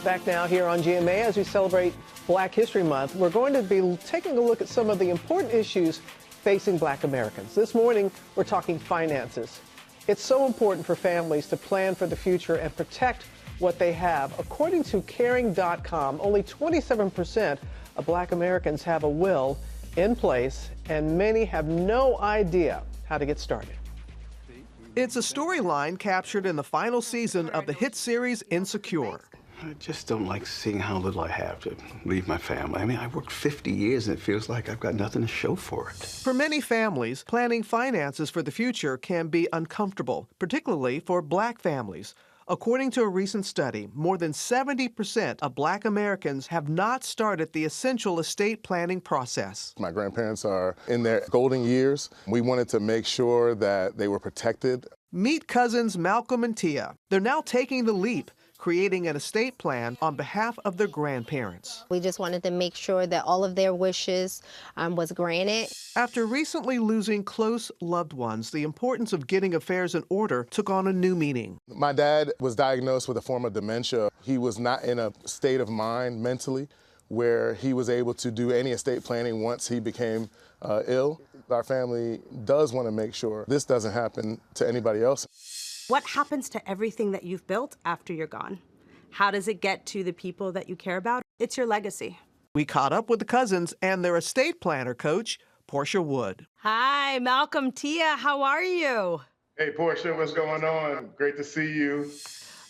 Back now here on GMA as we celebrate Black History Month, we're going to be taking a look at some of the important issues facing Black Americans. This morning, we're talking finances. It's so important for families to plan for the future and protect what they have. According to Caring.com, only 27% of Black Americans have a will in place, and many have no idea how to get started. It's a storyline captured in the final season of the hit series Insecure. I just don't like seeing how little I have to leave my family. I mean, I've worked 50 years and it feels like I've got nothing to show for it. For many families, planning finances for the future can be uncomfortable, particularly for Black families. According to a recent study, more than 70% of Black Americans have not started the essential estate planning process. My grandparents are in their golden years. We wanted to make sure that they were protected. Meet cousins Malcolm and Tia. They're now taking the leap, creating an estate plan on behalf of their grandparents. We just wanted to make sure that all of their wishes was granted. After recently losing close loved ones, the importance of getting affairs in order took on a new meaning. My dad was diagnosed with a form of dementia. He was not in a state of mind mentally where he was able to do any estate planning once he became ill. Our family does want to make sure this doesn't happen to anybody else. What happens to everything that you've built after you're gone? How does it get to the people that you care about? It's your legacy. We caught up with the cousins and their estate planner coach, Portia Wood. Hi, Malcolm, Tia, how are you? Hey, Portia, what's going on? Great to see you.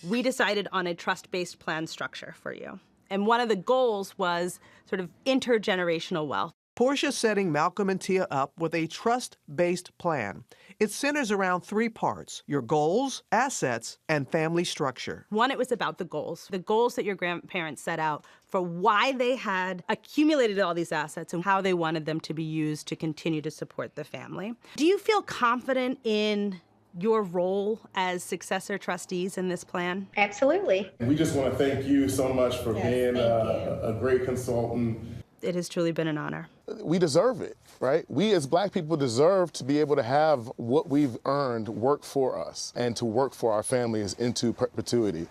We decided on a trust-based plan structure for you. And one of the goals was sort of intergenerational wealth. Portia's setting Malcolm and Tia up with a trust-based plan. It centers around three parts: your goals, assets, and family structure. One, it was about the goals that your grandparents set out for why they had accumulated all these assets and how they wanted them to be used to continue to support the family. Do you feel confident in your role as successor trustees in this plan? Absolutely. We just want to thank you so much for being a great consultant. It has truly been an honor. We deserve it, right? We as Black people deserve to be able to have what we've earned work for us and to work for our families into perpetuity.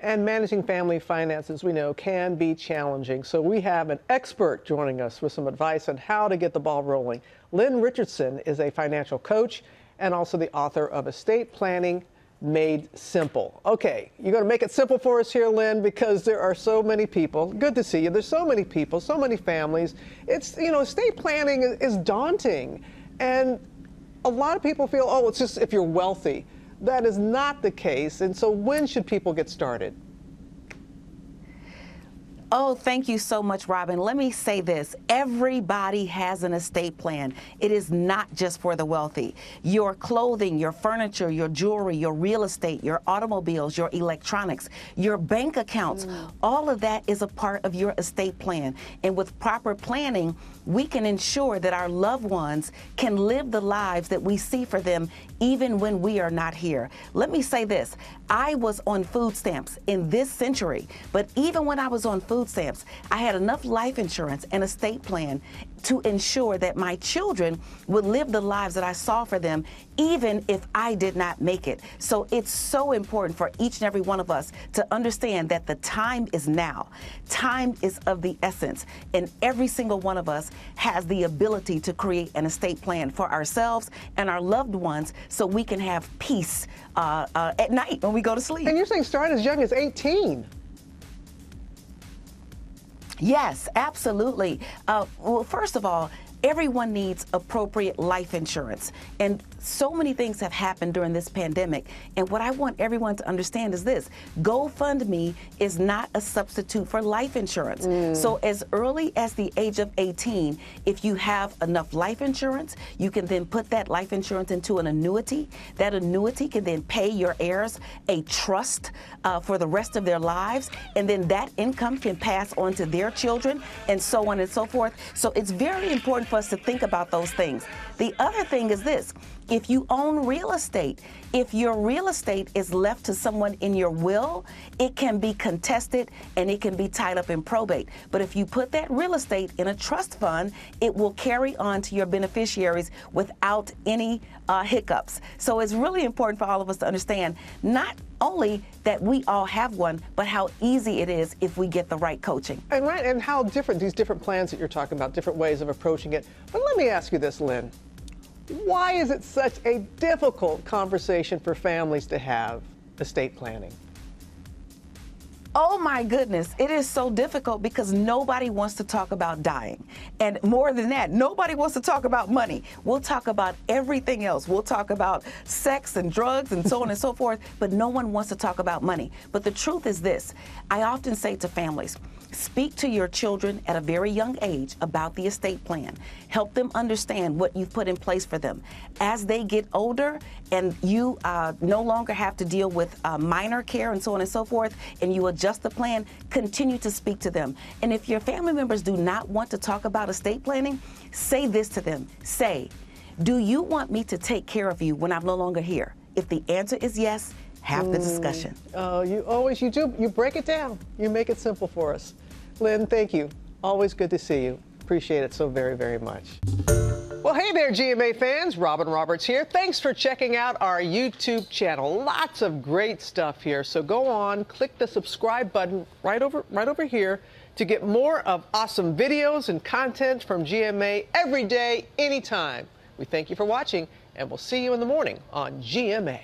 And managing family finances, we know, can be challenging. So we have an expert joining us with some advice on how to get the ball rolling. Lynn Richardson is a financial coach and also the author of Estate Planning Made Simple. Okay, you're going to make it simple for us here, Lynn, because there are so many people. Good to see you. There's so many people, so many families. It's, you know, estate planning is daunting. And a lot of people feel, oh, it's just if you're wealthy. That is not the case. And so when should people get started? Oh, thank you so much, Robin. Let me say this. Everybody has an estate plan. It is not just for the wealthy. Your clothing, your furniture, your jewelry, your real estate, your automobiles, your electronics, your bank accounts, all of that is a part of your estate plan. And with proper planning, we can ensure that our loved ones can live the lives that we see for them even when we are not here. Let me say this. I was on food stamps in this century, but even when I was on food stamps, I had enough life insurance and estate plan to ensure that my children would live the lives that I saw for them, even if I did not make it. So it's so important for each and every one of us to understand that the time is now. Time is of the essence, and every single one of us has the ability to create an estate plan for ourselves and our loved ones so we can have peace at night when we go to sleep. And you're saying start as young as 18. Yes, absolutely. Well, first of all, everyone needs appropriate life insurance. And so many things have happened during this pandemic. And what I want everyone to understand is this: GoFundMe is not a substitute for life insurance. So as early as the age of 18, if you have enough life insurance, you can then put that life insurance into an annuity. That annuity can then pay your heirs a trust for the rest of their lives. And then that income can pass on to their children and so on and so forth. So it's very important for us to think about those things. The other thing is this: If you own real estate, if your real estate is left to someone in your will, it can be contested and it can be tied up in probate. But if you put that real estate in a trust fund, it will carry on to your beneficiaries without any hiccups. So it's really important for all of us to understand not only that we all have one, but how easy it is if we get the right coaching. And how different these different plans that you're talking about, different ways of approaching it. But let me ask you this, Lynn. Why is it such a difficult conversation for families to have, estate planning? Oh my goodness, it is so difficult because nobody wants to talk about dying. And more than that, nobody wants to talk about money. We'll talk about everything else. We'll talk about sex and drugs and so on and so forth, but no one wants to talk about money. But the truth is this, I often say to families, speak to your children at a very young age about the estate plan. Help them understand what you've put in place for them. As they get older and you no longer have to deal with minor care and so on and so forth, and you adjust the plan, continue to speak to them. And if your family members do not want to talk about estate planning, say this to them. Say, do you want me to take care of you when I'm no longer here? If the answer is yes, have the discussion. Oh, you break it down. You make it simple for us. Lynn, thank you. Always good to see you. Appreciate it so very, very much. Well, hey there, GMA fans. Robin Roberts here. Thanks for checking out our YouTube channel. Lots of great stuff here. So go on, click the subscribe button right over here to get more of awesome videos and content from GMA every day, anytime. We thank you for watching, and we'll see you in the morning on GMA.